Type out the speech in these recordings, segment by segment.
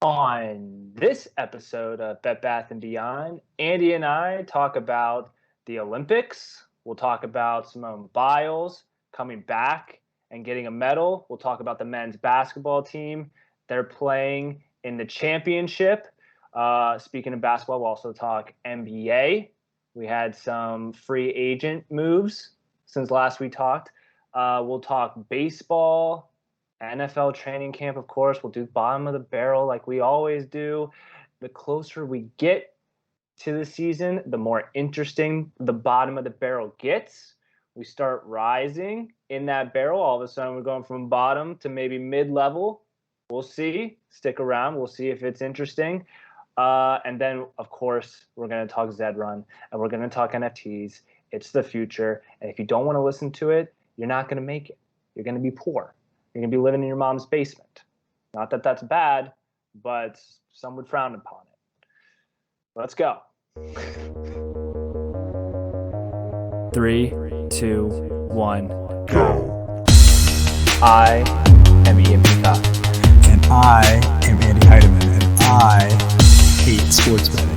On this episode of Bet Bath and Beyond, Andy and I talk about the Olympics. We'll talk about Simone Biles coming back and getting a medal. We'll talk about the men's basketball team. They're playing in the championship. Speaking of basketball, we'll also talk NBA. We had some free agent moves since last we talked. We'll talk baseball. NFL training camp, of course. We'll do bottom of the barrel like we always do. The closer we get to the season, the more interesting the bottom of the barrel gets. We start rising in that barrel. All of a sudden, we're going from bottom to maybe mid-level. We'll see. Stick around. We'll see if it's interesting. And then, of course, we're going to talk Zed Run, and we're going to talk NFTs. It's the future. And if you don't want to listen to it, you're not going to make it. You're going to be poor. You're going to be living in your mom's basement. Not that that's bad, but some would frown upon it. Let's go. 3, 2, 1, go. I am Ian Peacock. And I am Andy Heidemann. And I hate sports betting.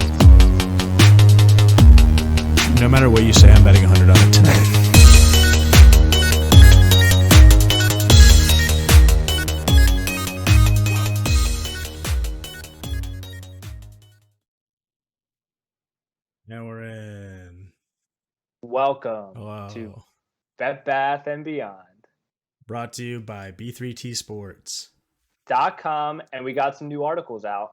No matter what you say, I'm betting 100 on it tonight. Now we're in. Welcome Hello. to Bet Bath and Beyond. Brought to you by B3T Sports. .com, and we got some new articles out.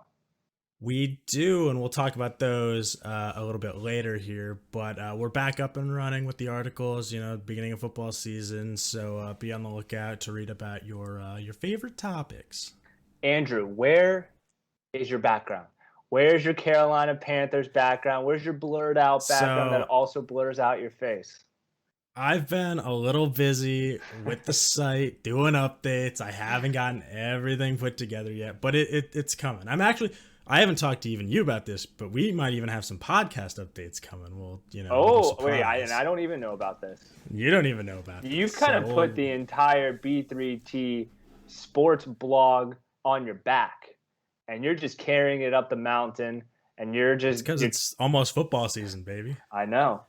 We do, and we'll talk about those a little bit later here. But we're back up and running with the articles. Beginning of football season, so be on the lookout to read about your favorite topics. Andrew, where is your background? Where's your Carolina Panthers background? Where's your blurred out background that also blurs out your face? I've been a little busy with the site, doing updates. I haven't gotten everything put together yet, but it's coming. I haven't talked to even you about this, but we might even have some podcast updates coming. Well, I don't even know about this. You don't even know about this. You've kind of put the entire B3T sports blog on your back. And you're just carrying it up the mountain, and you're just because it's almost football season, baby. I know.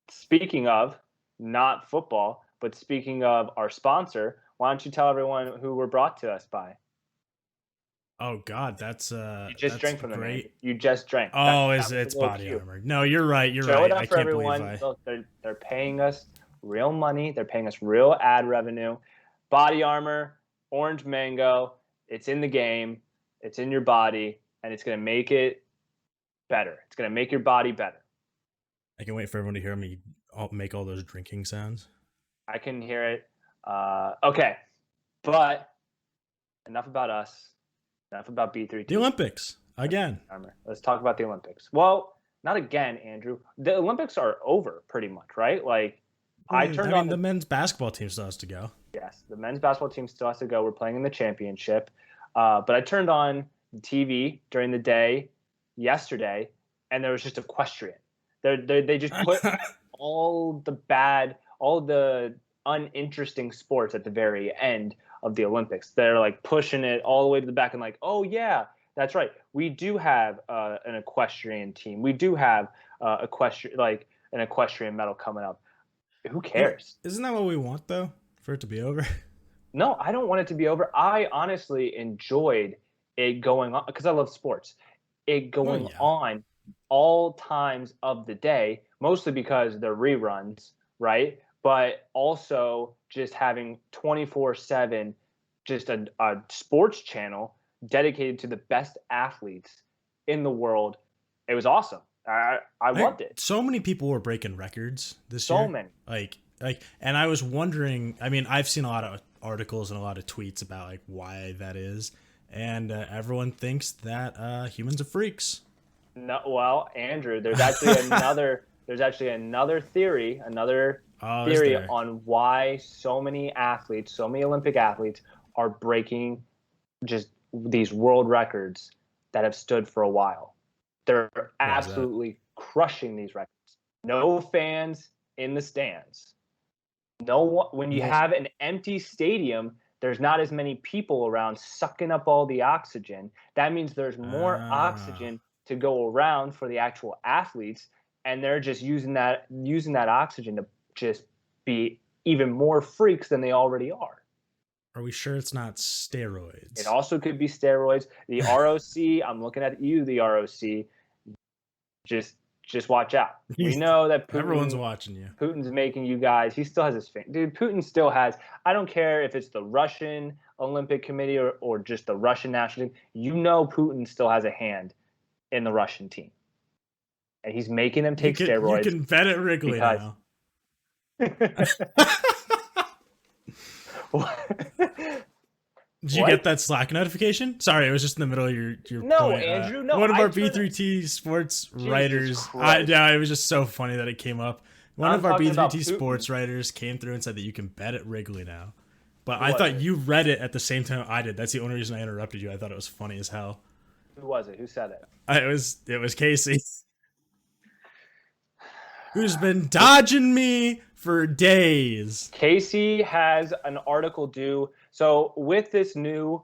Speaking of not football, but speaking of our sponsor, why don't you tell everyone who we're brought to us by? Oh God, that's you just drank from great. Them. You just drank. Oh, it's Body Armor. No, you're right. You're Show right. It up I for can't everyone. believe Look, they're paying us real money. They're paying us real ad revenue. Body Armor, orange mango. It's in the game, it's in your body, and it's going to make it better. It's going to make your body better. I can wait for everyone to hear me make all those drinking sounds. I can hear it. Okay, but enough about us. Enough about B3T. The Olympics, again. Let's talk about the Olympics. Well, not again, Andrew. The Olympics are over pretty much, right? The men's basketball team still has to go. Yes, the men's basketball team still has to go. We're playing in the championship. But I turned on the TV during the day yesterday, and there was just equestrian. They just put all the uninteresting sports at the very end of the Olympics. They're like pushing it all the way to the back and like, oh yeah, that's right. We do have an equestrian team. We do have an equestrian medal coming up. Who cares? Isn't that what we want though? For it to be over? No, I don't want it to be over. I honestly enjoyed it going on because I love sports. It going on all times of the day, mostly because they're reruns, right? But also just having 24/7, just a sports channel dedicated to the best athletes in the world. It was awesome. I loved it. So many people were breaking records this year. So many. And I was wondering, I've seen a lot of articles and a lot of tweets about why that is. And everyone thinks that humans are freaks. No, well, Andrew, there's actually another theory on why so many Olympic athletes are breaking just these world records that have stood for a while. They're absolutely crushing these records. No fans in the stands. When you have an empty stadium, there's not as many people around sucking up all the oxygen. That means there's more oxygen to go around for the actual athletes, and they're just using that oxygen to just be even more freaks than they already are. Are we sure it's not steroids? It also could be steroids. The ROC, I'm looking at you, the ROC. Just watch out. We know that everyone's watching you. Putin's making you guys. He still has his finger. Dude, Putin still has. I don't care if it's the Russian Olympic Committee or just the Russian national team. You know, Putin still has a hand in the Russian team, and he's making them take steroids. You can bet at Wrigley now. Did you get that Slack notification? Sorry, it was just in the middle of your no, point. Andrew. No, one of our B3T sports writers. It was just so funny that it came up. One of our B3T sports writers came through and said that you can bet at Wrigley now. But I thought you read it at the same time I did. That's the only reason I interrupted you. I thought it was funny as hell. Who was it? Who said it? It was Casey, who's been dodging me for days. Casey has an article due. So with this new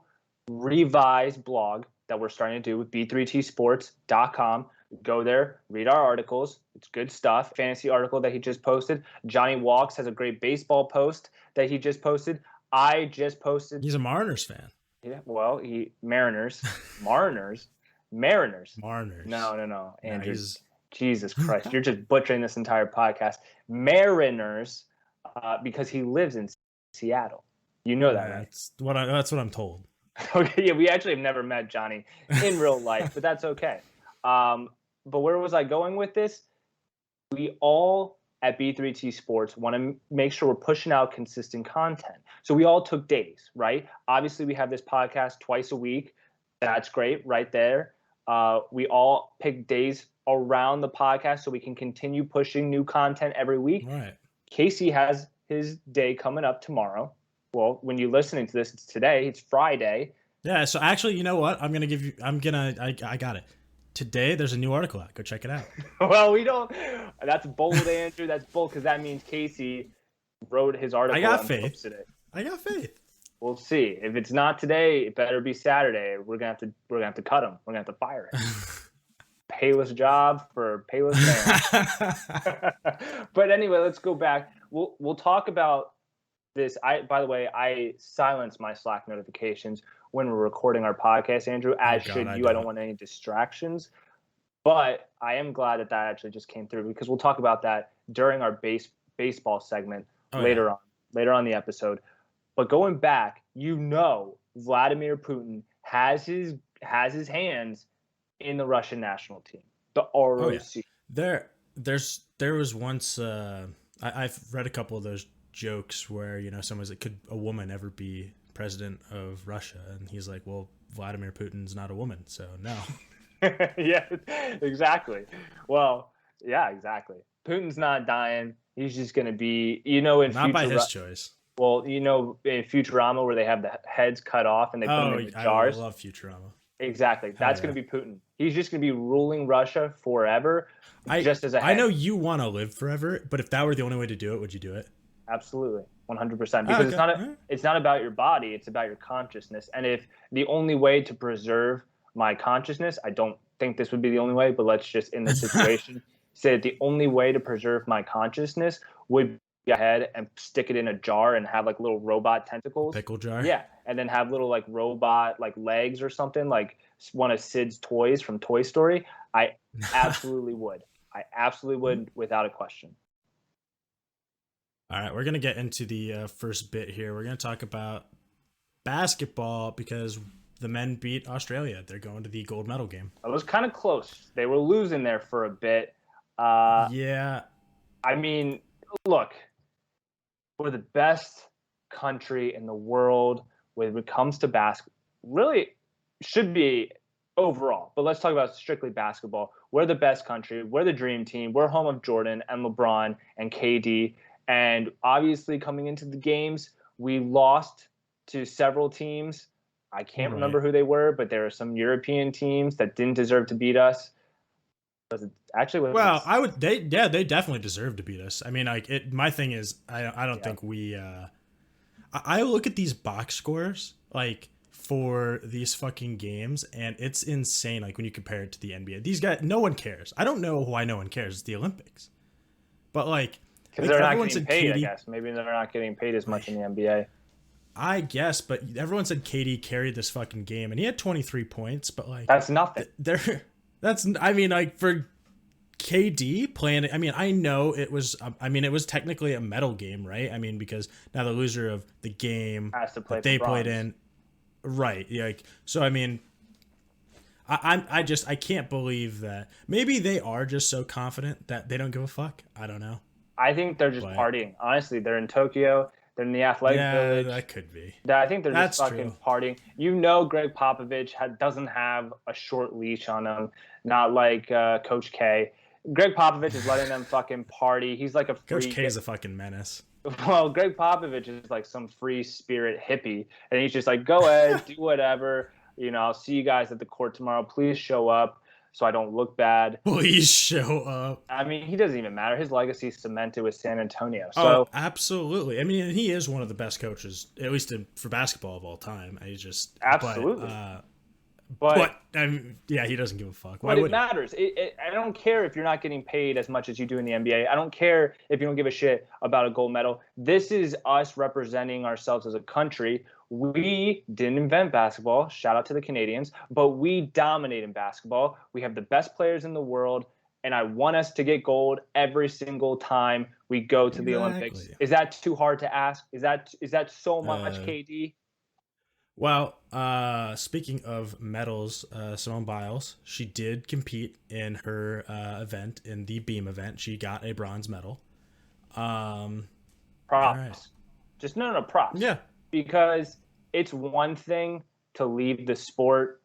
revised blog that we're starting to do with b3tsports.com, go there, read our articles. It's good stuff. Fantasy article that he just posted. Johnny Walks has a great baseball post that he just posted. I just posted. He's a Mariners fan. Yeah, well, Mariners. No. Andrew, Jesus Christ, you're just butchering this entire podcast. Mariners, because he lives in Seattle. You know that, right? That's what I'm told. Okay, yeah, we actually have never met Johnny in real life, but that's okay. But where was I going with this? We all at B3T Sports want to make sure we're pushing out consistent content. So we all took days, right? Obviously, we have this podcast twice a week. That's great right there. We all pick days around the podcast so we can continue pushing new content every week. Right. Casey has his day coming up tomorrow. Well, when you're listening to this, it's today. It's Friday. Yeah. So actually, you know what? I got it. Today, there's a new article out. Go check it out. Well, we don't. That's bold, Andrew. That's bold because that means Casey wrote his article. I got faith. We'll see. If it's not today, it better be Saturday. We're gonna have to cut him. We're gonna have to fire him. Payless job for payless man. But anyway, let's go back. We'll talk about this. By the way, I silence my Slack notifications when we're recording our podcast, Andrew, as should you. I don't want any distractions. But I am glad that actually just came through because we'll talk about that during our baseball segment later on in the episode. But going back, Vladimir Putin has his hands in the Russian national team, the ROC. There was once I've read a couple of those jokes where someone's like, could a woman ever be president of Russia? And he's like, well, Vladimir Putin's not a woman, so no. Yeah, exactly. Well, yeah, exactly. Putin's not dying. He's just going to be, not by his choice. Well, in Futurama where they have the heads cut off and they put them in the jars. I love Futurama. Exactly. That's going to be Putin. He's just going to be ruling Russia forever. Just as a head. I know you want to live forever, but if that were the only way to do it, would you do it? Absolutely. 100%. Because it's not about your body, it's about your consciousness. And if the only way to preserve my consciousness, I don't think this would be the only way, but let's just in this situation say that the only way to preserve my consciousness would go ahead and stick it in a jar and have like little robot tentacles. Pickle jar? Yeah. And then have little like robot like legs or something, like one of Sid's toys from Toy Story. I absolutely would. I absolutely would without a question. All right, we're going to get into the first bit here. We're going to talk about basketball because the men beat Australia. They're going to the gold medal game. It was kind of close. They were losing there for a bit. Yeah. I mean, look, we're the best country in the world when it comes to basketball. Really should be overall, but let's talk about strictly basketball. We're the best country. We're the dream team. We're home of Jordan and LeBron and KD. And obviously coming into the games, we lost to several teams. I can't remember who they were, but there are some European teams that didn't deserve to beat us. Was it actually? They definitely deserve to beat us. I mean, my thing is, I don't think we. I look at these box scores like for these fucking games, and it's insane. Like when you compare it to the NBA, these guys, no one cares. I don't know why no one cares. It's the Olympics, but Because like they're not everyone getting said, paid, I Katie. guess. Maybe they're not getting paid as much Like in the NBA. I guess, but everyone said Katie carried this fucking game, and he had 23 points. But That's nothing. there, that's I mean like for KD playing. I mean, I know it was. I mean, it was technically a medal game, right? I mean, because now the loser of the game Has to play that for they played bronze. in, right? Yeah. Like, so I mean, I just I can't believe that. Maybe they are just so confident that they don't give a fuck. I don't know, I think they're just but partying. Honestly, they're in Tokyo. They're in the athletic yeah, village. that could be. I think they're just That's true. fucking partying. You know, Greg Popovich doesn't have a short leash on him, not like Coach K. Greg Popovich is letting them fucking party. He's like a Coach freak. K is a fucking menace. Well, Greg Popovich is like some free spirit hippie, and he's just like, go ahead, do whatever. I'll see you guys at the court tomorrow. Please show up so I don't look bad. Please show up. I mean, he doesn't even matter. His legacy is cemented with San Antonio. Oh, So absolutely. I mean, he is one of the best coaches, at least for basketball of all time. I just, absolutely. but I mean, yeah, he doesn't give a fuck. Why But it would he? matters. I don't care if you're not getting paid as much as you do in the NBA. I don't care if you don't give a shit about a gold medal. This is us representing ourselves as a country. We didn't invent basketball. Shout out to the Canadians. But we dominate in basketball. We have the best players in the world. And I want us to get gold every single time we go to the Olympics. Exactly. Is that too hard to ask? Is that so much, Uh, KD? well, speaking of medals, Simone Biles, she did compete in her event, in the beam event. She got a bronze medal. Um, all right. Props. Just no props. Yeah. Because it's one thing to leave the sport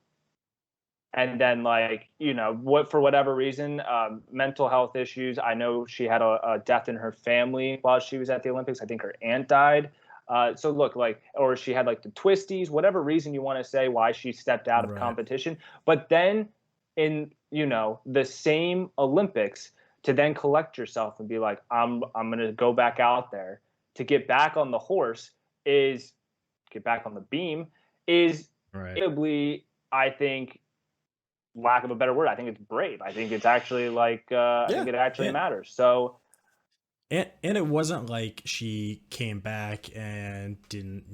and then what for whatever reason, mental health issues. I know she had a death in her family while she was at the Olympics. I think her aunt died. So look, or she had the twisties, whatever reason you want to say why she stepped out of Right. competition. But then in the same Olympics, to then collect yourself and be like, I'm gonna go back out there to get back on the horse, is get back on the beam, is Right. inevitably, I think, lack of a better word, I think it's brave. I think it's actually I think Yeah. it actually And, matters. So and it wasn't like she came back and didn't,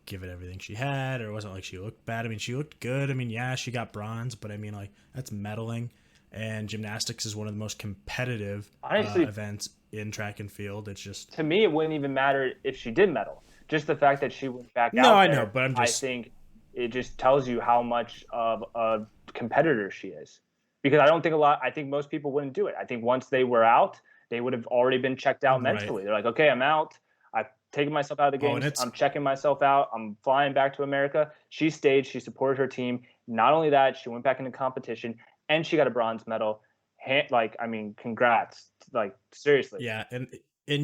give it everything she had, or it wasn't like she looked bad. I mean, she looked good. I mean, yeah, she got bronze, but I mean, that's medaling. And gymnastics is one of the most competitive honestly, events in track and field. It's just to me, it wouldn't even matter if she did medal. Just the fact that she went back no, out I know, there, but I'm I just think it just tells you how much of a competitor she is. Because I think most people wouldn't do it. I think once they were out, they would have already been checked out right. mentally. They're like, okay, I'm out. I've taken myself out of the Oh, and games. it's I'm checking myself out. I'm flying back to America. She stayed. She supported her team. Not only that, she went back into competition and she got a bronze medal. I mean, congrats. Seriously. yeah, and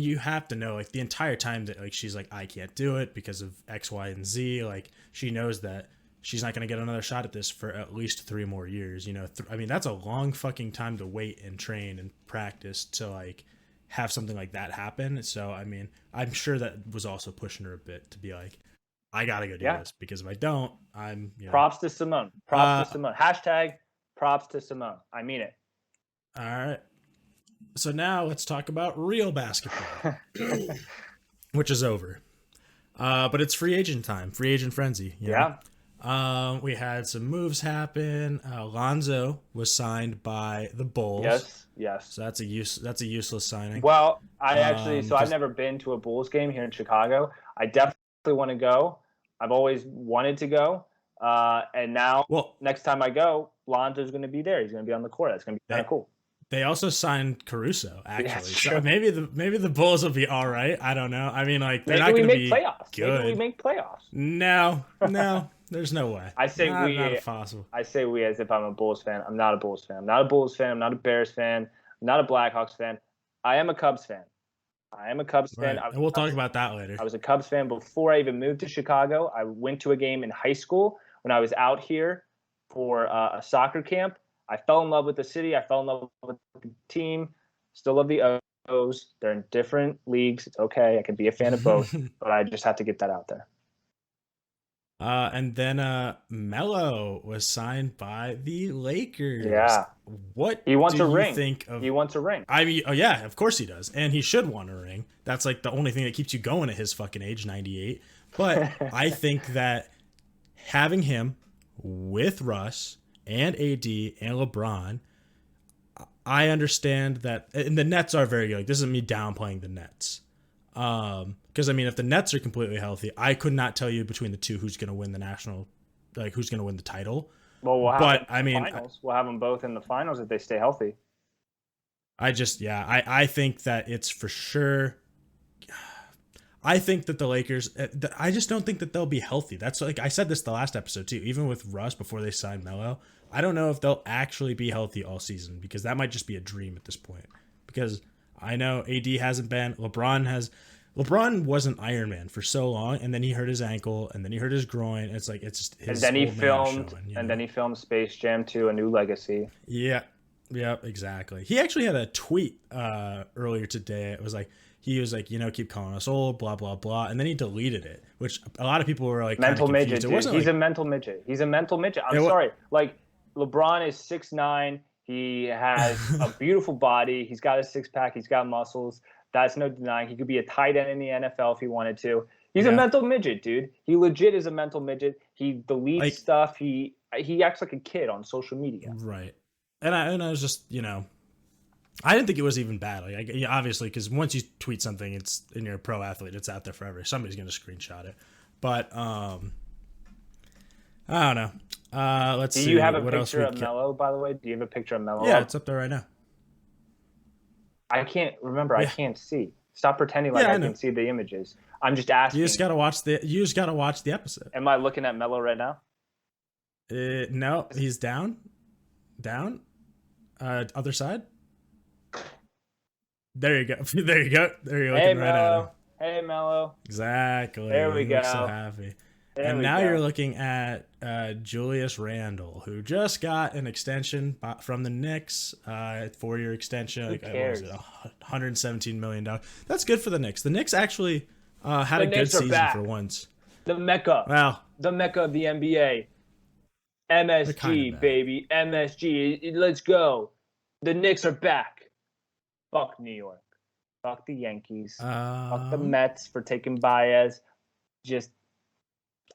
you have to know the entire time that she's like, I can't do it because of X, Y, and Z. She knows that she's not going to get another shot at this for at least 3 more years. I mean, that's a long fucking time to wait and train and practice to have something like that happen. So I mean, I'm sure that was also pushing her a bit to be like, I gotta go do Yeah. this, because if I don't, I'm Props to Simone. Props to Simone. Hashtag props to Simone. I mean it. All right. So now let's talk about real basketball, which is over. But it's free agent time, free agent frenzy. Yeah. We had some moves happen. Lonzo was signed by the Bulls. Yes. So that's a useless signing. Well, I've 'cause- never been to a Bulls game here in Chicago. I definitely want to go. I've always wanted to go. And now, well, next time I go, Lonzo's going to be there. He's going to be on the court. That's going to be kind of cool. they also signed Caruso, actually. Yeah, so maybe the Bulls will be all right. I don't know. I mean, they're Maybe not we going to make be playoffs. good. Maybe we make playoffs. No, there's no way. I say not, we. Not possible. I say we as if I'm a Bulls fan. I'm not a Bulls fan. I'm not a Bulls fan. I'm not a Bears fan. I'm not a Blackhawks fan. I am a Cubs fan. Right. And we'll talk about that later. I was a Cubs fan before I even moved to Chicago. I went to a game in high school when I was out here for a soccer camp. I fell in love with the city. I fell in love with the team. Still love the those. They're in different leagues. It's okay. I can be a fan of both, but I just have to get that out there. And then Melo was signed by the Lakers. Yeah. What He wants do a you ring. think of? He wants a ring. I mean, oh yeah, of course he does, and he should want a ring. That's like the only thing that keeps you going at his fucking age, 98. But I think that having him with Russ and AD and LeBron, I understand that, and the Nets are very good. Like, this isn't me downplaying the Nets. Because I mean, if the Nets are completely healthy, I could not tell you between the two who's going to win the national, like who's going to win the title. Well, we'll have But them I in the mean, finals. We'll have them both in the finals if they stay healthy. I think that it's for sure. I think that the Lakers, I just don't think that they'll be healthy. That's like I said this the last episode too. Even with Russ before they signed Melo, I don't know if they'll actually be healthy all season because that might just be a dream at this point. Because I know AD hasn't been. LeBron wasn't Iron Man for so long, and then he hurt his ankle, and then he hurt his groin. It's like it's just his. And then he old man filmed, showing, and then he filmed Space Jam 2: A New Legacy. Yeah, exactly. He actually had a tweet earlier today. It was like he was like, keep calling us old, blah blah blah, and then he deleted it, which a lot of people were like Mental midget. It wasn't He's like, a mental midget. He's a mental midget. I'm sorry. Like LeBron is 6'9". He has a beautiful body. He's got a six pack. He's got muscles. That's no denying. He could be a tight end in the NFL if he wanted to. He's a mental midget, dude. He legit is a mental midget. He deletes stuff. He acts like a kid on social media. Right. And I was just, I didn't think it was even bad. Like, obviously, because once you tweet something, and you're a pro athlete, it's out there forever. Somebody's going to screenshot it. But I don't know. Let's see. Do you have a picture of Melo, by the way? Do you have a picture of Melo? Yeah, it's up there right now. I can't remember. Yeah. I can't see. Stop pretending like I can see the images. I'm just asking. You just gotta watch the episode. Am I looking at Melo right now? No, he's down. Other side. There you go. There you go. There you're looking right at him. Hey, Melo. Exactly. There we go. So happy. And now you're looking at Julius Randle, who just got an extension from the Knicks, 4-year extension. Who cares? What was it, $117 million. That's good for the Knicks. The Knicks actually had a good season for once. The Mecca. Wow. The Mecca of the NBA. MSG, baby. MSG. Let's go. The Knicks are back. Fuck New York. Fuck the Yankees. Fuck the Mets for taking Baez.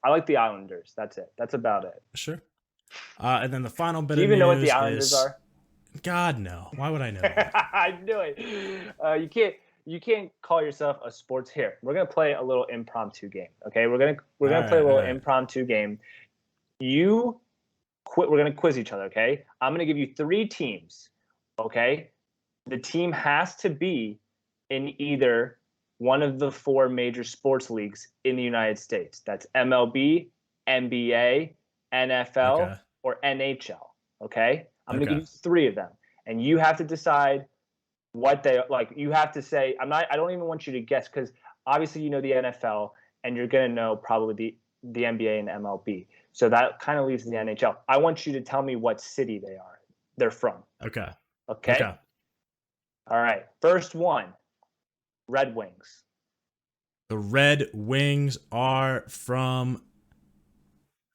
I like the Islanders. That's it. That's about it. Sure. And then the final bit of news. Do you even know what the Islanders are? God, no. Why would I know that? I knew it. You can't call yourself a sports here. We're gonna play a little impromptu game. Okay, we're gonna play a little impromptu game. We're gonna quiz each other. Okay, I'm gonna give you 3 teams. Okay, the team has to be in either one of the 4 major sports leagues in the United States. That's MLB, NBA, NFL, or NHL. Okay? I'm going to give you 3 of them. And you have to decide what they like. You have to say, I don't even want you to guess because obviously you know the NFL and you're going to know probably the NBA and MLB. So that kind of leaves the NHL. I want you to tell me what city they're from. Okay. All right. First one. Red Wings. The Red Wings are from.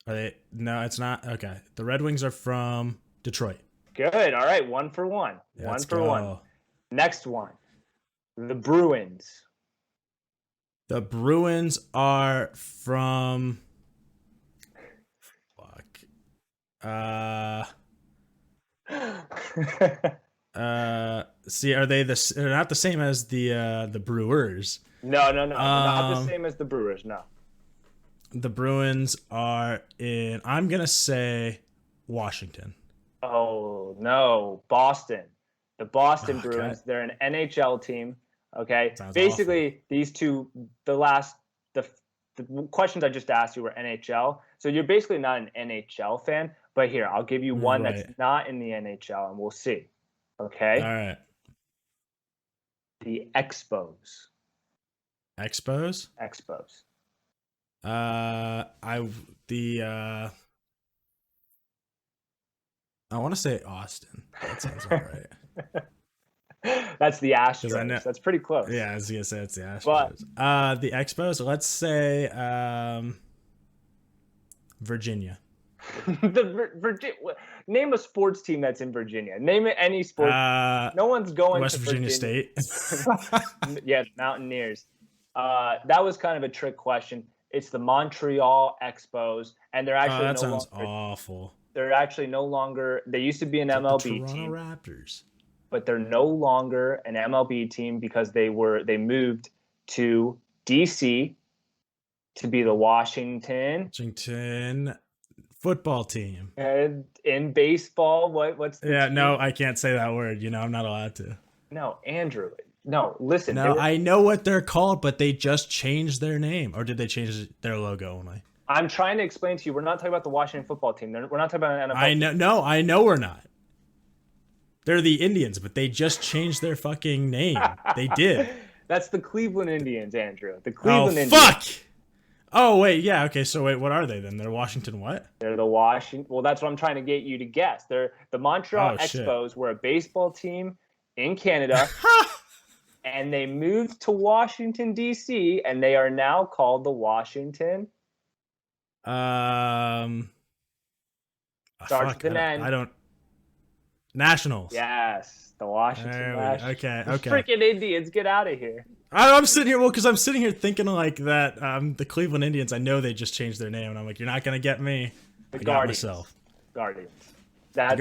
Are they? No, it's not. Okay. The Red Wings are from Detroit. Good. All right. 1 for 1. One for one. Next one. The Bruins. The Bruins are from. Fuck. See, are they they're not the same as the Brewers? No. Not the same as the Brewers, no. The Bruins are in, I'm going to say, Washington. Oh, no. Boston. The Boston Bruins, they're an NHL team, okay? Sounds basically, awful. These two, the questions I just asked you were NHL. So you're basically not an NHL fan, but here, I'll give you one that's not in the NHL, and we'll see. Okay? All right. The Expos. Expos? Expos. I want to say Austin. That sounds all right. That's the I know. Astros. That's pretty close. Yeah, I was gonna say it's the But Astros. The Expos. Let's say Virginia. the Virginia. Name a sports team that's in Virginia. Name it any sport. No one's going West to Virginia Virginia. State. Yeah, the Mountaineers. That was kind of a trick question. It's the Montreal Expos, and they're actually that no sounds longer. awful. They're actually no longer. They used to be an It's like the MLB Toronto team, Raptors. but they're no longer an MLB team because they moved to DC to be the Washington football team. And in baseball, what's the team? No, I can't say that word. I'm not allowed to. No, Andrew. No, listen. No, I know what they're called, but they just changed their name. Or did they change their logo only? I'm trying to explain to you. We're not talking about the Washington football team. We're not talking about an NFL team. No, I know we're not. They're the Indians, but they just changed their fucking name. They did. That's the Cleveland Indians, Andrew. The Cleveland Indians. Fuck! Oh, wait, yeah, okay, so wait, what are they then? They're Washington what? They're the Washington. Well, that's what I'm trying to get you to guess. They're the Montreal Expos were a baseball team in Canada, and they moved to Washington, D.C., and they are now called the Washington. Starts with an N. I don't. Nationals. Yes, the Washington Nationals. Okay. Freaking Indians, get out of here. I'm sitting here, because I'm sitting here thinking like that. The Cleveland Indians, I know they just changed their name, and I'm like, you're not gonna get me. The Guardians. Guardians. That's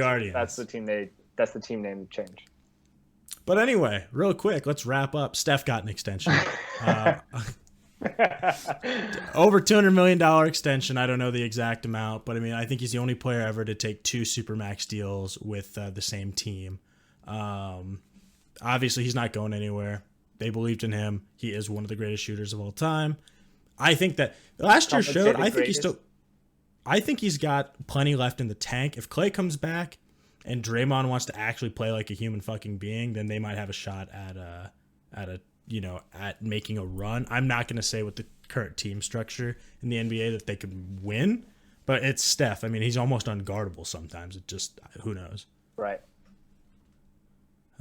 the team. That's the team name change. But anyway, real quick, let's wrap up. Steph got an extension. Over $200 million extension. I don't know the exact amount, but I mean, I think he's the only player ever to take 2 supermax deals with the same team. Obviously, he's not going anywhere. They believed in him. He is one of the greatest shooters of all time. I think that last year showed. I think he's got plenty left in the tank. If Klay comes back and Draymond wants to actually play like a human fucking being, then they might have a shot at making a run. I'm not going to say with the current team structure in the NBA that they could win, but it's Steph. I mean, he's almost unguardable sometimes. It just, who knows? Right.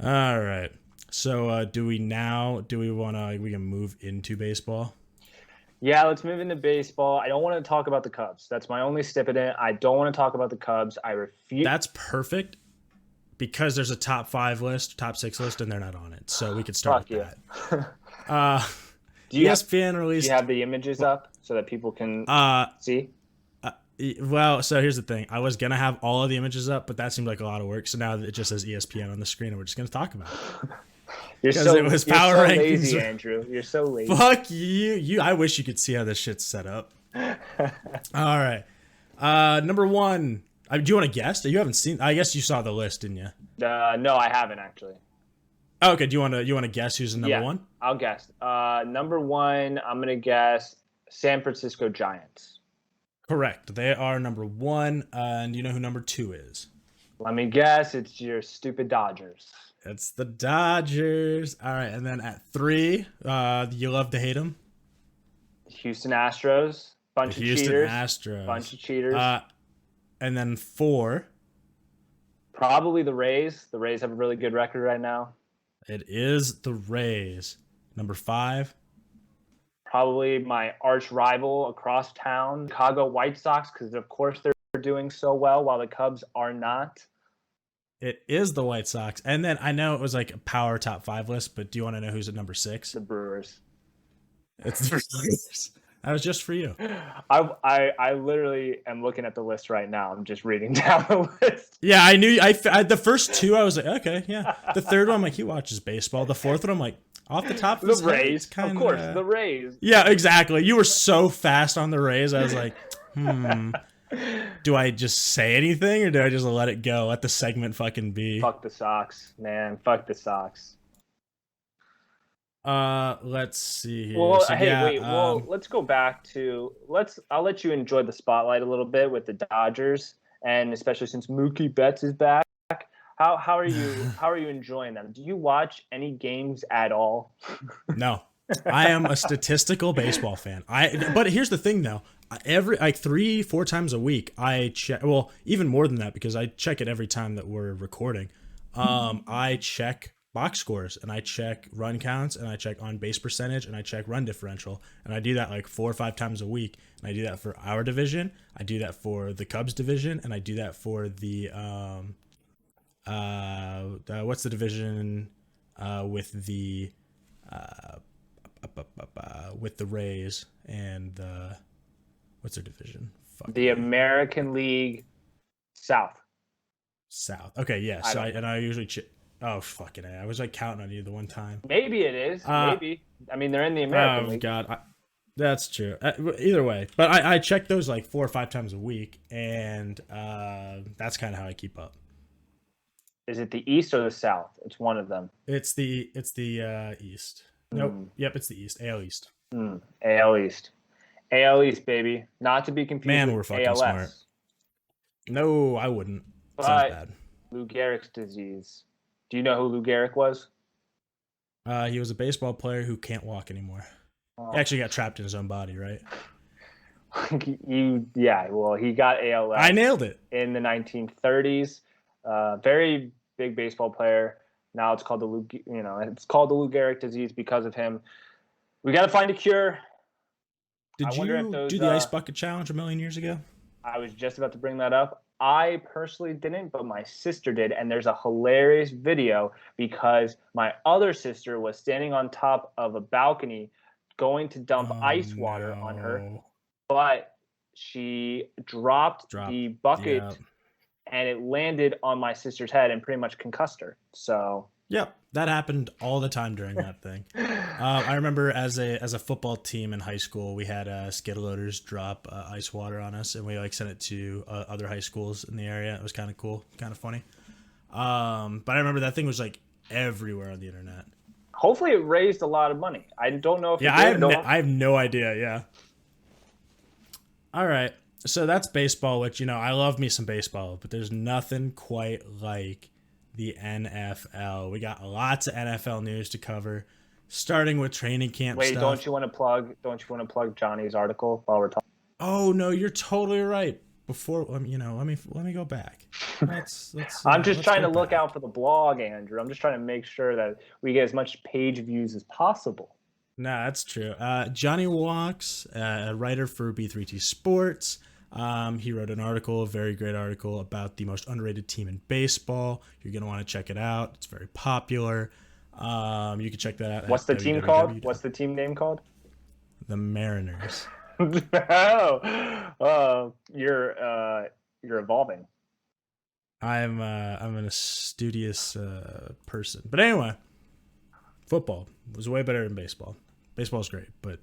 All right. So we can move into baseball? Yeah, let's move into baseball. I don't want to talk about the Cubs. That's my only stipend. I don't want to talk about the Cubs. I refuse. That's perfect, because there's a top 5 list, top 6 list, and they're not on it. So we could start with that. ESPN released. Do you have the images up so that people can see? Well, so here's the thing. I was going to have all of the images up, but that seemed like a lot of work. So now it just says ESPN on the screen, and we're just going to talk about it. You're so lazy, Andrew. You're so lazy. Fuck you. I wish you could see how this shit's set up. All right. Number 1. Do you want to guess? You haven't seen. I guess you saw the list, didn't you? No, I haven't actually. Oh, okay. Do you want to guess who's the number 1? I'll guess. Number 1, I'm gonna guess San Francisco Giants. Correct. They are number 1, and you know who number 2 is? Let me guess. It's your stupid Dodgers. It's the Dodgers. All right, and then at 3, you love to hate them. Houston Astros. Bunch of cheaters. And then 4. Probably the Rays. The Rays have a really good record right now. It is the Rays. Number 5. Probably my arch rival across town, Chicago White Sox, because of course they're doing so well while the Cubs are not. It is the White Sox. And then I know it was like a power top 5 list, but do you want to know who's at number 6? The Brewers. It's the Brewers. That was just for you. I literally am looking at the list right now. I'm just reading down the list. Yeah, I knew. I the first 2, I was like, okay, yeah. The third one, I'm like, he watches baseball. The fourth one, I'm like, off the top of his head, Rays, kinda, of course, the Rays. Yeah, exactly. You were so fast on the Rays. I was like, do I just say anything or do I just let it go? Let the segment fucking be. Fuck the Sox, man. Fuck the Sox. Let's see here. Well, wait. Well, let's go back to I'll let you enjoy the spotlight a little bit with the Dodgers, and especially since Mookie Betts is back. How are you enjoying them? Do you watch any games at all? No, I am a statistical baseball fan. But here's the thing though. Every 3-4 times a week, I check. Well, even more than that because I check it every time that we're recording. I check box scores, and I check run counts, and I check on base percentage, and I check run differential, and I do that like 4 or 5 times a week. And I do that for our division, I do that for the Cubs division, and I do that for the what's the division with the Rays and the what's their division? The American League South. Okay, yeah. So I usually oh fucking A. I was like counting on you the one time. Maybe it is. Maybe. I mean, they're in the American League. Oh God, that's true. Either way, but I check those like 4 or 5 times a week, and that's kind of how I keep up. Is it the East or the South? It's one of them. It's the East. Nope. Yep, it's the East. AL East. AL East. AL East, baby. Not to be confused Man, with we're fucking ALS. smart. No, I wouldn't. Sounds bad. Lou Gehrig's disease. Do you know who Lou Gehrig was? He was a baseball player who can't walk anymore. He actually got trapped in his own body, right? Well, he got ALS. I nailed it. In the 1930s. Very big baseball player. Now it's called the Lou Gehrig disease because of him. We got to find a cure. Did you do the Ice Bucket Challenge a million years ago? I was just about to bring that up. I personally didn't, but my sister did, and there's a hilarious video because my other sister was standing on top of a balcony going to dump ice water on her, but she dropped the bucket and it landed on my sister's head and pretty much concussed her. So yep, that happened all the time during that thing. I remember as a football team in high school, we had skid loaders drop ice water on us, and we like sent it to other high schools in the area. It was kind of cool, kind of funny. But I remember that thing was like everywhere on the internet. Hopefully, it raised a lot of money. I don't know if I have no idea. Yeah. All right. So that's baseball, which, I love me some baseball, but there's nothing quite like the NFL. We got lots of NFL news to cover, starting with training camp stuff. Don't you want to plug Johnny's article while we're talking? Oh no, you're totally right. Before let me go back. I'm just trying to look out for the blog, Andrew. I'm just trying to make sure that we get as much page views as possible. Nah, that's true. Johnny Walks, a writer for B3T Sports. He wrote an article, a very great article about the most underrated team in baseball. You're going to want to check it out. It's very popular. You can check that out. What's the team called? What's the team name called? The Mariners. You're evolving. I'm an studious person. But anyway, football was way better than baseball. Baseball's great, but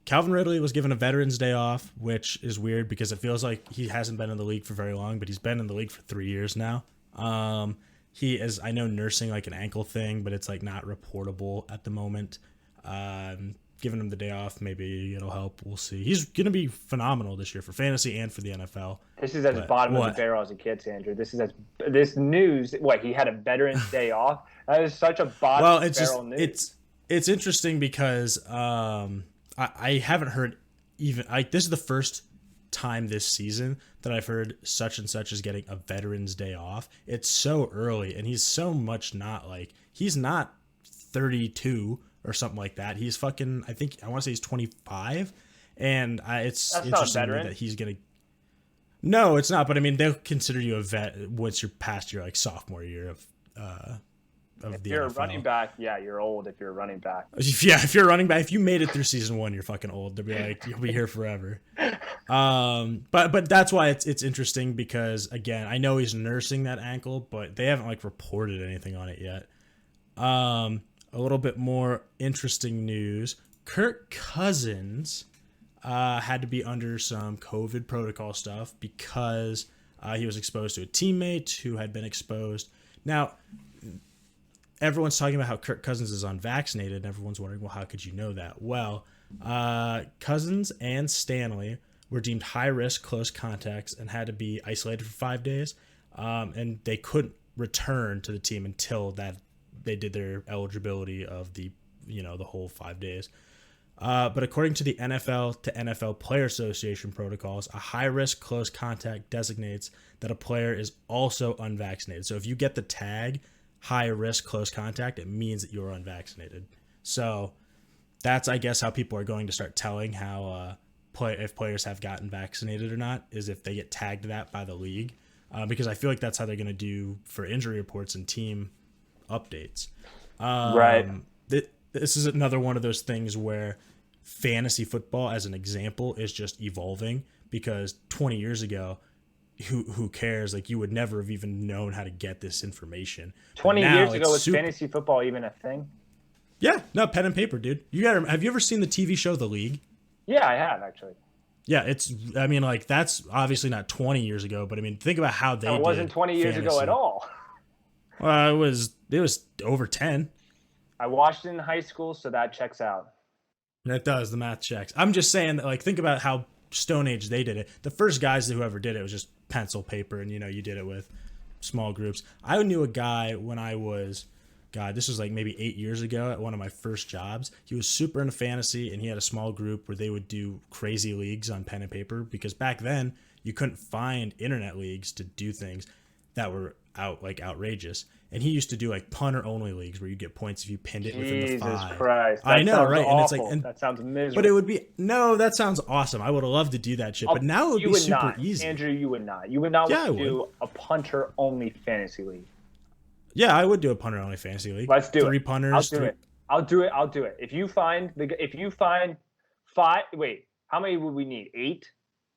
Calvin Ridley was given a Veterans Day off, which is weird because it feels like he hasn't been in the league for very long, but he's been in the league for 3 years now. He is, I know, nursing like an ankle thing, but it's like not reportable at the moment. Giving him the day off, maybe it'll help. We'll see. He's going to be phenomenal this year for fantasy and for the NFL. This is at the bottom of the barrel as it gets, Andrew. This news. What, he had a Veterans Day off? That is such a bottom of the barrel news. It's interesting because I haven't heard even this is the first time this season that I've heard such and such is getting a Veterans Day off. It's so early, and he's so much not like he's not 32 or something like that. He's fucking I want to say he's 25, and it's That's interesting not that he's gonna. No, it's not. But I mean, they'll consider you a vet once you're past your like sophomore year of if you're NFL. A running back, yeah, you're old if you're a running back. Yeah, if you're a running back, if you made it through season 1, you're fucking old. They'll be like, you'll be here forever. But that's why it's interesting because, again, I know he's nursing that ankle, but they haven't like reported anything on it yet. A little bit more interesting news. Kirk Cousins had to be under some COVID protocol stuff because he was exposed to a teammate who had been exposed. Now, everyone's talking about how Kirk Cousins is unvaccinated, and everyone's wondering, well, how could you know that? Well, Cousins and Stanley were deemed high-risk close contacts and had to be isolated for 5 days, and they couldn't return to the team until that they did their eligibility of the whole 5 days. But according to the NFL to NFL Player Association protocols, a high-risk close contact designates that a player is also unvaccinated. So if you get the tag high risk close contact, it means that you're unvaccinated. So that's, I guess, how people are going to start telling how if players have gotten vaccinated or not, is if they get tagged that by the league, because I feel like that's how they're going to do for injury reports and team updates. Right. This is another one of those things where fantasy football, as an example, is just evolving, because 20 years ago, who cares? Like, you would never have even known how to get this information. But 20 now years ago, it's was super. fantasy football even a thing? Yeah, no, pen and paper, dude. Have you ever seen the TV show The League? Yeah, I have actually. Yeah, I mean, like, that's obviously not 20 years ago, but I mean, think about how they It wasn't did 20 years ago at fantasy. all. It was over 10. I watched it in high school, so that checks out. That does, the math checks. I'm just saying that, like, think about how Stone Age they did it. The first guys that whoever did it was just pencil, paper, and you did it with small groups. I knew a guy when I was, God, this was like maybe 8 years ago at one of my first jobs. He was super into fantasy, and he had a small group where they would do crazy leagues on pen and paper, because back then you couldn't find internet leagues to do things that were outrageous. And he used to do like punter only leagues where you get points if you pinned it within the Jesus 5. Christ. I That know, sounds right? And it's like, awful. That sounds miserable. but it would be, no, that sounds awesome. I would have loved to do that shit. But now it would You be would super not. easy. Andrew, you would not. You would not Yeah, I want to do a punter only fantasy league. Yeah, I would do a punter only fantasy league. Let's do it. 3 punters. I'll do it. I'll do it. If you find 5, wait, how many would we need? 8?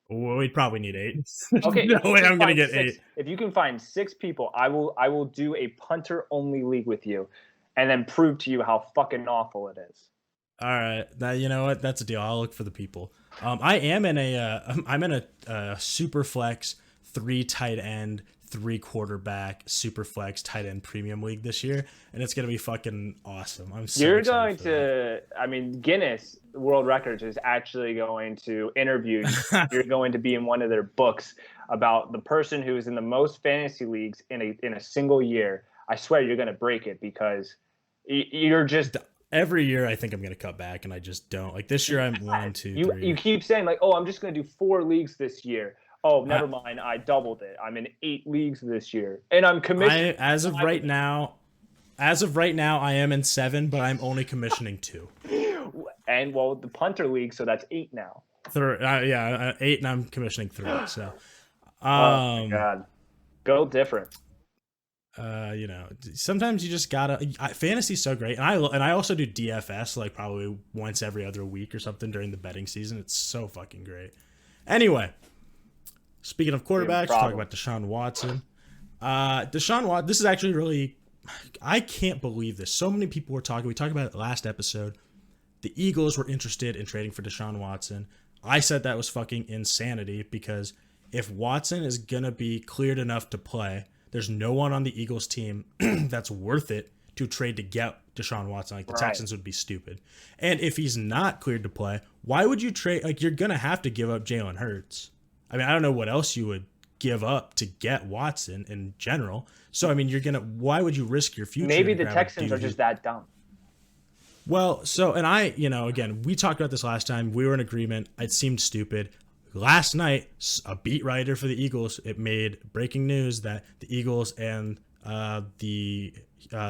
Well, we'd probably need 8. Okay. No way I'm gonna get 6, 8. if you can find 6 people, I will do a punter only league with you, and then prove to you how fucking awful it is. All right, now you know what? That's a deal. I'll look for the people. I am in I'm in a super flex 3 tight end, 3 quarterback super flex tight end premium league this year, and it's gonna be fucking awesome. I'm so You're excited going for that. to, I mean, Guinness World Records is actually going to interview you. You're going to be in one of their books about the person who is in the most fantasy leagues in a single year. I swear you're going to break it, because you're just. Every year I think I'm gonna cut back, and I just don't. Like this year, I'm 1, 2, 3. You keep saying like, oh, I'm just going to do 4 leagues this year. Oh, never mind. I doubled it. I'm in 8 leagues this year, and I'm commissioned. As of right now, I am in 7, but I'm only commissioning 2. And well, the punter league, so that's 8 now. 8, and I'm commissioning 3. So, oh my God, go different. sometimes you just gotta. Fantasy's so great, and I also do DFS like probably once every other week or something during the betting season. It's so fucking great. Anyway, speaking of quarterbacks, we'll talk about Deshaun Watson. Deshaun Watson. This is actually really. I can't believe this. So many people were talking. We talked about it last episode. The Eagles were interested in trading for Deshaun Watson. I said that was fucking insanity, because if Watson is gonna be cleared enough to play, there's no one on the Eagles team that's worth it to trade to get Deshaun Watson. Like, the Texans would be stupid. And if he's not cleared to play, why would you trade? Like, you're going to have to give up Jalen Hurts. I mean, I don't know what else you would give up to get Watson in general. So, I mean, why would you risk your future? Maybe the Texans are just that dumb. Well, so, and again, we talked about this last time. We were in agreement. It seemed stupid. Last night, a beat writer for the Eagles, it made breaking news that the Eagles and the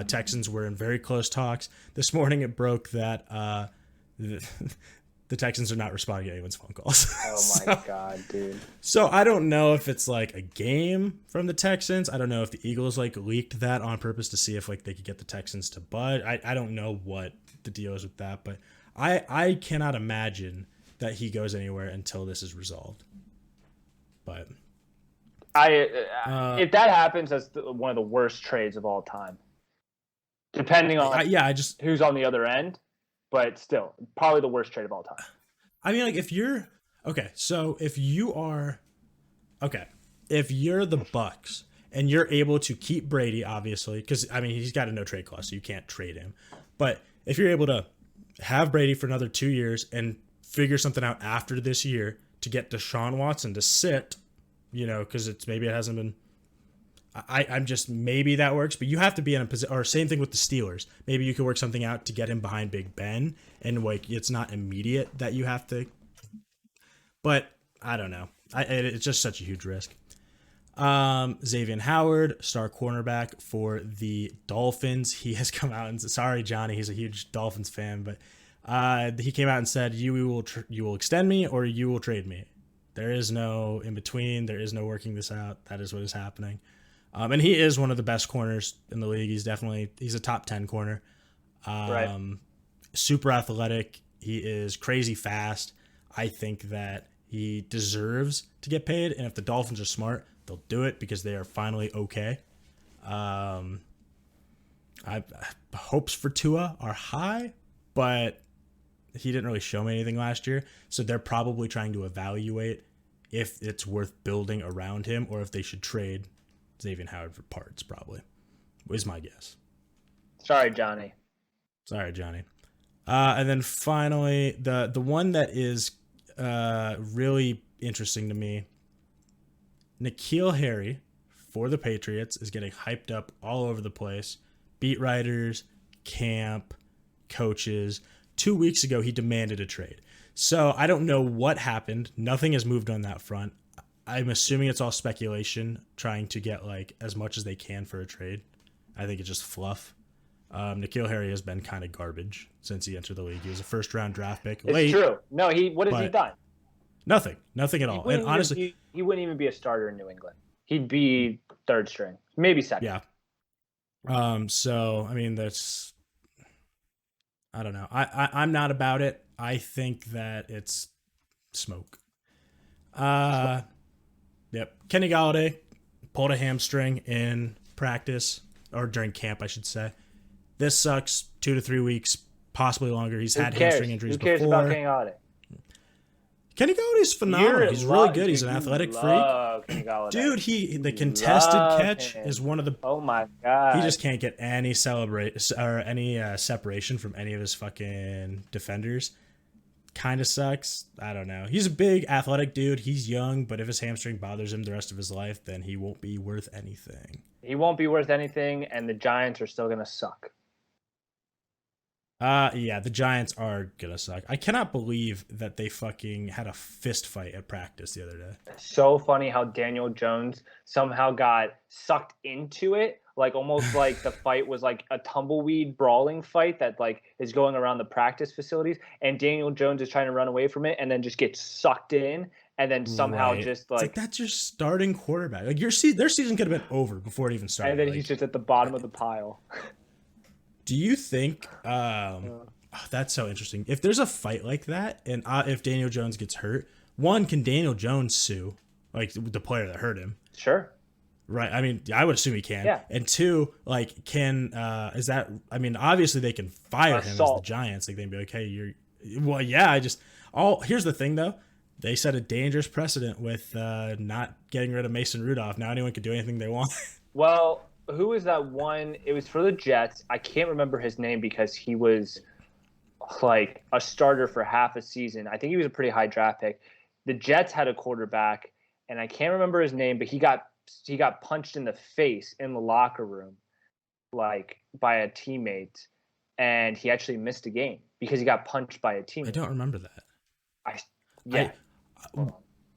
Texans were in very close talks. This morning, it broke that the Texans are not responding to anyone's phone calls. Oh my God, dude. So I don't know if it's like a game from the Texans. I don't know if the Eagles like leaked that on purpose to see if like they could get the Texans to budge. I don't know what the deal is with that, but I cannot imagine that he goes anywhere until this is resolved. But if that happens, that's one of the worst trades of all time. Depending on who's on the other end, but still, probably the worst trade of all time. I mean, like, if you're the Bucks and you're able to keep Brady, obviously, because I mean he's got a no trade clause, so you can't trade him. But if you're able to have Brady for another 2 years and figure something out after this year to get Deshaun Watson to sit, because maybe it hasn't been. I'm just, maybe that works, but you have to be in a position. Or same thing with the Steelers. Maybe you could work something out to get him behind Big Ben, and like it's not immediate that you have to. But I don't know. It's just such a huge risk. Xavier Howard, star cornerback for the Dolphins. He has come out and said, sorry, Johnny, he's a huge Dolphins fan, but he came out and said, you will extend me or you will trade me. There is no in between. There is no working this out. That is what is happening. And he is one of the best corners in the league. He's a top 10 corner. Right. Super athletic. He is crazy fast. I think that he deserves to get paid. And if the Dolphins are smart, they'll do it because they are finally okay. Hopes for Tua are high, but he didn't really show me anything last year. So they're probably trying to evaluate if it's worth building around him or if they should trade Xavier Howard for parts, probably. Is my guess. Sorry, Johnny. And then finally, the one that is really interesting to me, N'Keal Harry for the Patriots is getting hyped up all over the place. Beat writers, camp, coaches. 2 weeks ago, he demanded a trade. So I don't know what happened. Nothing has moved on that front. I'm assuming it's all speculation, trying to get like as much as they can for a trade. I think it's just fluff. N'Keal Harry has been kind of garbage since he entered the league. He was a first-round draft pick. It's true. No, what has he done? Nothing at all. And honestly, he wouldn't even be a starter in New England. He'd be third string, maybe second. Yeah. So I mean, I don't know. I'm not about it. I think that it's smoke. Yep. Kenny Golladay pulled a hamstring in practice or during camp, I should say. This sucks. 2 to 3 weeks, possibly longer. He's had hamstring injuries before. Who cares about Kenny Golladay? Kenny Galladay's phenomenal. He's really good. He's an athletic freak. Dude, the contested catch is one of the. Oh my god! He just can't get any separation from any of his fucking defenders. Kind of sucks. I don't know. He's a big athletic dude. He's young, but if his hamstring bothers him the rest of his life, then he won't be worth anything. He won't be worth anything, and the Giants are still gonna suck. Yeah, the Giants are gonna suck. I cannot believe that they fucking had a fist fight at practice the other day. So funny how Daniel Jones somehow got sucked into it, like almost like the fight was like a tumbleweed brawling fight that like is going around the practice facilities, and Daniel Jones is trying to run away from it, and then just gets sucked in, and then somehow just like that's your starting quarterback. Like their season could have been over before it even started. And then he's just at the bottom of the pile. Do you think that's so interesting? If there's a fight like that, and if Daniel Jones gets hurt, one, can Daniel Jones sue like the player that hurt him? Sure. Right. I mean, I would assume he can. Yeah. And two, like, is that? I mean, obviously they can fire him as the Giants. Like they'd be like, hey, well, yeah. Here's the thing though. They set a dangerous precedent with not getting rid of Mason Rudolph. Now anyone can do anything they want. Well. Who is that one? It was for the Jets. I can't remember his name because he was like a starter for half a season. I think he was a pretty high draft pick. The Jets had a quarterback, and I can't remember his name, but he got punched in the face in the locker room, like by a teammate, and he actually missed a game because he got punched by a teammate. I don't remember that. Yeah.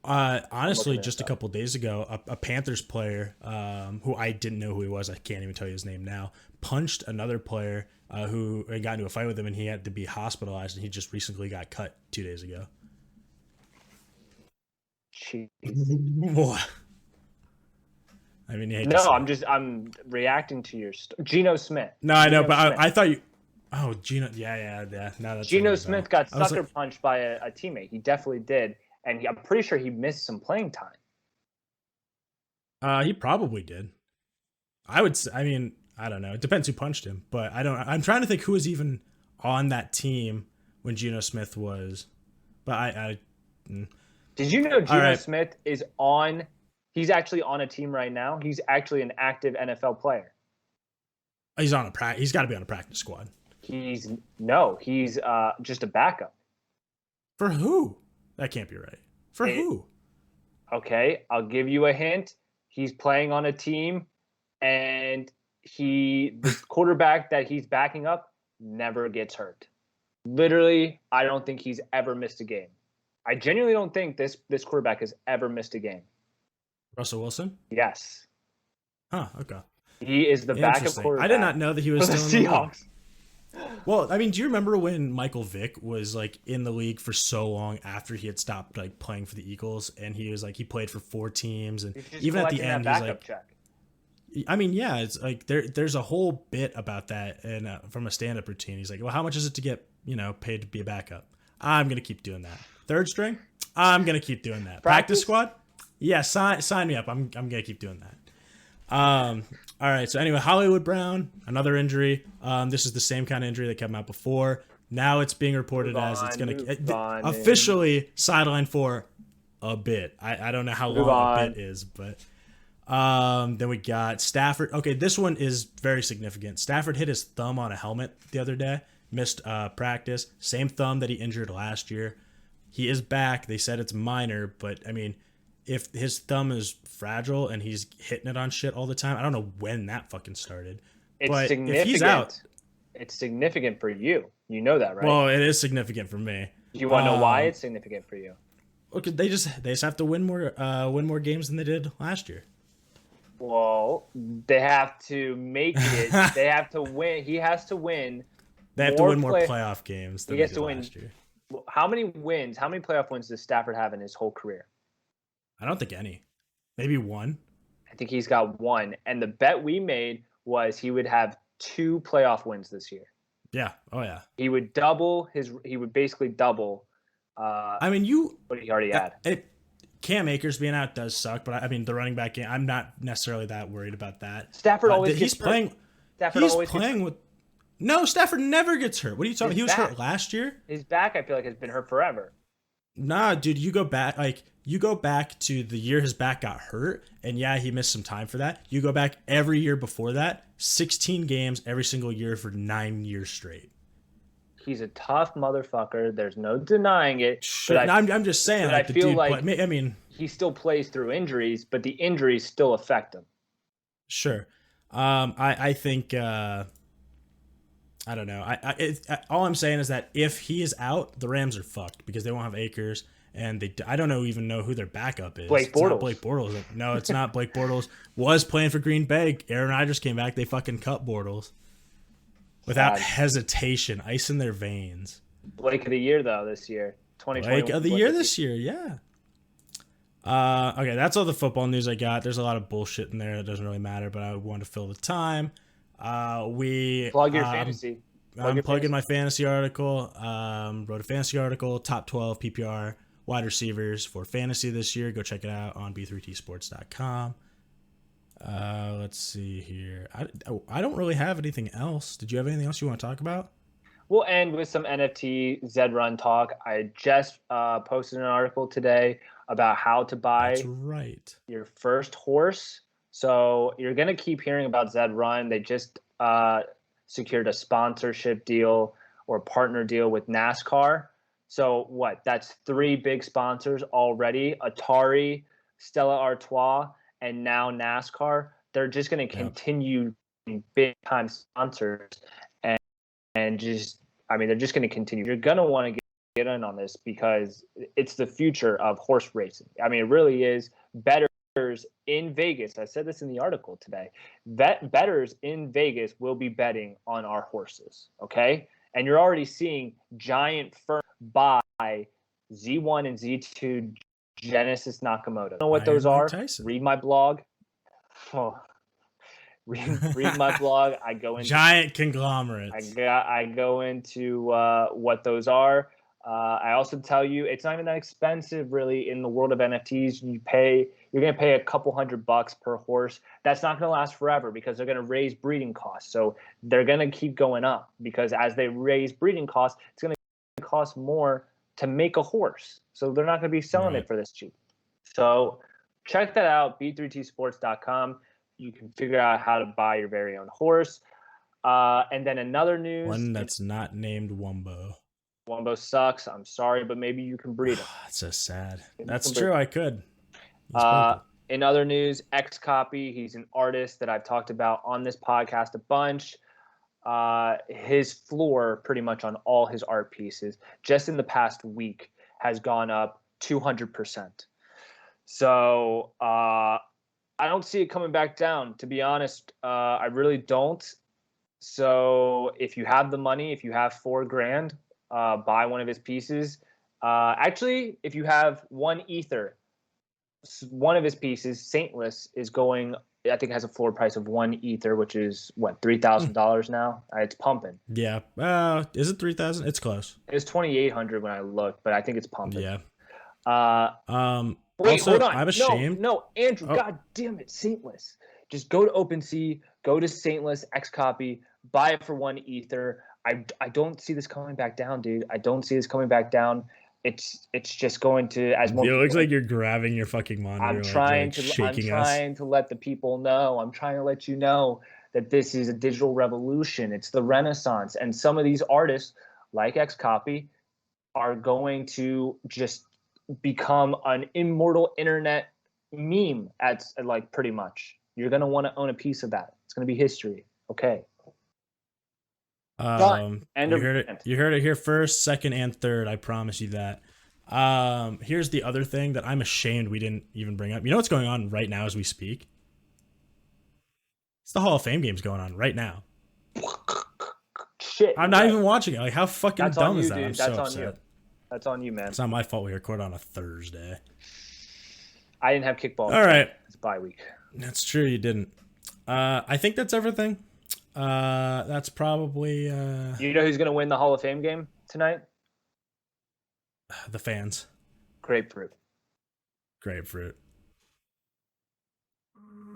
Honestly, just a couple days ago, a Panthers player who I didn't know who he was, I can't even tell you his name now, punched another player who got into a fight with him, and he had to be hospitalized, and he just recently got cut 2 days ago. Jeez. What? I mean, I'm reacting to your Geno Smith. No, I know, but I thought you. Oh, Geno. Yeah. No, that's Geno Smith got sucker punched by a teammate. He definitely did. And I'm pretty sure he missed some playing time. He probably did. I would say, I mean, I don't know. It depends who punched him, but I'm trying to think who was even on that team when Geno Smith was. But Did you know Geno Smith is he's actually on a team right now? He's actually an active NFL player. He's got to be on a practice squad. He's just a backup. For who? That can't be right. For who? Okay, I'll give you a hint. He's playing on a team, and the quarterback that he's backing up never gets hurt. Literally, I don't think he's ever missed a game. I genuinely don't think this quarterback has ever missed a game. Russell Wilson? Yes. Huh, okay. He is the backup Interesting. I did not quarterback know that he for was the still in the league. Seahawks. Well, I mean, do you remember when Michael Vick was like in the league for so long after he had stopped like playing for the Eagles, and he was like he played for 4 teams, and He's just even at the collecting that end he's backup like, check. I mean, yeah, it's like there's a whole bit about that, and from a stand up routine, he's like, well, how much is it to get paid to be a backup? I'm gonna keep doing that. Third string, I'm gonna keep doing that. Practice squad, yeah, sign me up. I'm gonna keep doing that. All right. So anyway, Hollywood Brown, another injury. This is the same kind of injury that came out before. Now it's being reported as it's going to officially sidelined for a bit. I don't know how long a bit is, but then we got Stafford. Okay, this one is very significant. Stafford hit his thumb on a helmet the other day, missed practice. Same thumb that he injured last year. He is back. They said it's minor, but I mean, if his thumb is fragile and he's hitting it on shit all the time, I don't know when that fucking started. It's but significant. If he's out, it's significant for you. You know that, right? Well, it is significant for me. Do you want to know why it's significant for you? Okay, they just have to win more games than they did last year. Well, they have to make it. They have to win. He has to win. They have to win more playoff games than they did last year. How many playoff wins does Stafford have in his whole career? I don't think any. Maybe one. I think he's got one. And the bet we made was he would have 2 playoff wins this year. Yeah. Oh yeah. He would basically double. I mean, what he already had. Cam Akers being out does suck, but I mean the running back game, I'm not necessarily that worried about that. Stafford always he's playing. Stafford he's always playing with. No, Stafford never gets hurt. What are you talking? He was hurt last year. His back, I feel like, has been hurt forever. Nah, dude, you go back to the year his back got hurt, and yeah, he missed some time for that. You go back every year before that, 16 games every single year for 9 years straight. He's a tough motherfucker. There's no denying it. But I'm just saying, like, I feel like I mean, he still plays through injuries, but the injuries still affect him. Sure. I think I don't know. All I'm saying is that if he is out, the Rams are fucked because they won't have Akers, and I don't even know who their backup is. Blake Bortles. It's not Blake Bortles. No, it's not Blake Bortles. Was playing for Green Bay. Aaron Rodgers came back. They fucking cut Bortles without hesitation, ice in their veins. Blake of the year though this year, 2020. Blake of the year this year, yeah. Okay, that's all the football news I got. There's a lot of bullshit in there that doesn't really matter, but I wanted to fill the time. Plug your fantasy. I'm plugging my fantasy article. Wrote a fantasy article, top 12 PPR wide receivers for fantasy this year. Go check it out on b3tsports.com. Let's see here. I don't really have anything else. Did you have anything else you want to talk about? We'll end with some NFT Zed Run talk. I just posted an article today about how to buy your first horse. So you're going to keep hearing about Zed Run. They just secured a sponsorship deal or partner deal with NASCAR. So what? That's 3 big sponsors already: Atari, Stella Artois, and now NASCAR. They're just going to continue big time sponsors, and just, I mean, they're just going to continue. You're going to want to get in on this because it's the future of horse racing. I mean, it really is. Bettors in Vegas, I said this in the article today, bettors in Vegas will be betting on our horses, okay? And you're already seeing giant firms buy Z1 and Z2 Genesis Nakamoto. You know what those are? Read my blog. Oh, read my blog. I go into giant conglomerates. I go into what those are. I also tell you it's not even that expensive really in the world of NFTs. You're going to pay a couple $100 per horse. That's not going to last forever because they're going to raise breeding costs. So they're going to keep going up because as they raise breeding costs, it's going to cost more to make a horse. So they're not going to be selling it for this cheap. So check that out, b3tsports.com. You can figure out how to buy your very own horse. And then another news. One that's not named Wumbo. Wumbo sucks. I'm sorry, but maybe you can breed him. That's so sad. That's true. I could. In other news, X Copy, he's an artist that I've talked about on this podcast a bunch. His floor pretty much on all his art pieces just in the past week has gone up 200%. So don't see it coming back down, to be honest. I really don't. So if you have the money, if you have $4,000, buy one of his pieces. Actually, if you have one Ether, one of his pieces, Saintless, is going. I think it has a floor price of one Ether, which is what, $3,000 now. It's pumping. Yeah. Is it 3,000? It's close. It was 2,800 when I looked, but I think it's pumping. Yeah. Wait, also, hold on. I'm ashamed. No, Andrew. Oh. God damn it, Saintless. Just go to OpenSea, go to Saintless X copy, buy it for one Ether. I don't see this coming back down, dude. I don't see this coming back down. It's just going to, as more. It looks like you're grabbing your fucking monitor. I'm trying to let the people know. I'm trying to let you know that this is a digital revolution. It's the Renaissance, and some of these artists, like X Copy, are going to just become an immortal internet meme. At like pretty much, you're gonna want to own a piece of that. It's gonna be history. Okay. You heard it here first, second, and third. I promise you that. Here's the other thing that I'm ashamed we didn't even bring up. You know what's going on right now as we speak? It's the Hall of Fame games going on right now. Shit. I'm not even watching it. Like, how fucking dumb is that? I'm so upset. That's on you, man. It's not my fault we record on a Thursday. I didn't have kickball. All right. It's bye week. That's true. You didn't. I think that's everything. That's probably. You know who's going to win the Hall of Fame game tonight? The fans. Grapefruit.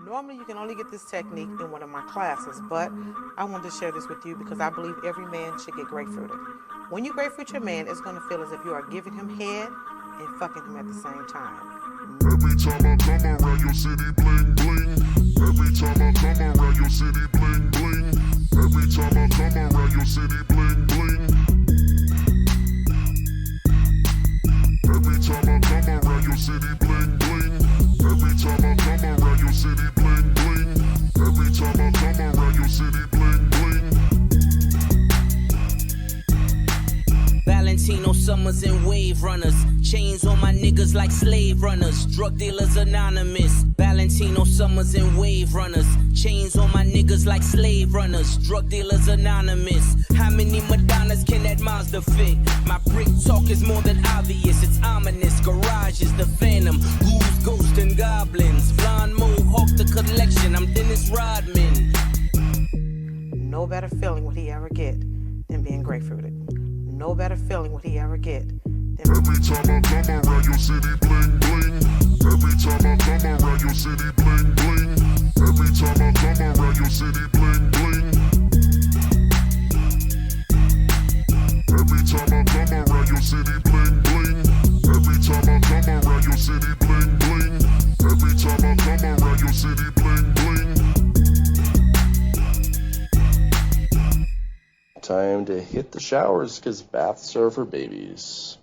Normally, you can only get this technique in one of my classes, but I wanted to share this with you because I believe every man should get grapefruited. When you grapefruit your man, it's going to feel as if you are giving him head and fucking him at the same time. Every time I come around your city, bling, bling. Every time I come around your city, bling, bling. Every time I come around your city, bling, bling. Every time I come around your city, bling, bling. Every time I come around your city, bling, bling. Every time I come around your city, bling, bling. Valentino Summers and Wave Runners. Chains on my niggas like slave runners. Drug dealers anonymous. Valentino Summers and Wave Runners. Chains on my niggas like slave runners. Drug dealers anonymous. How many Madonnas can that Mazda fit? My brick talk is more than obvious. It's ominous. Garage is the phantom. Ghouls, ghosts, and goblins. Blonde mohawk the collection. I'm Dennis Rodman. No better feeling would he ever get than being grapefruited. No better feeling would he ever get than. Every time I come around your city, bling, bling. Every time I come around your city, bling, bling. Every time I come around your city, bling, bling. Every time I come around your city, bling, bling. Every time I come around your city, bling, bling. Every time I come around your city, bling, bling. Time to hit the showers because baths are for babies.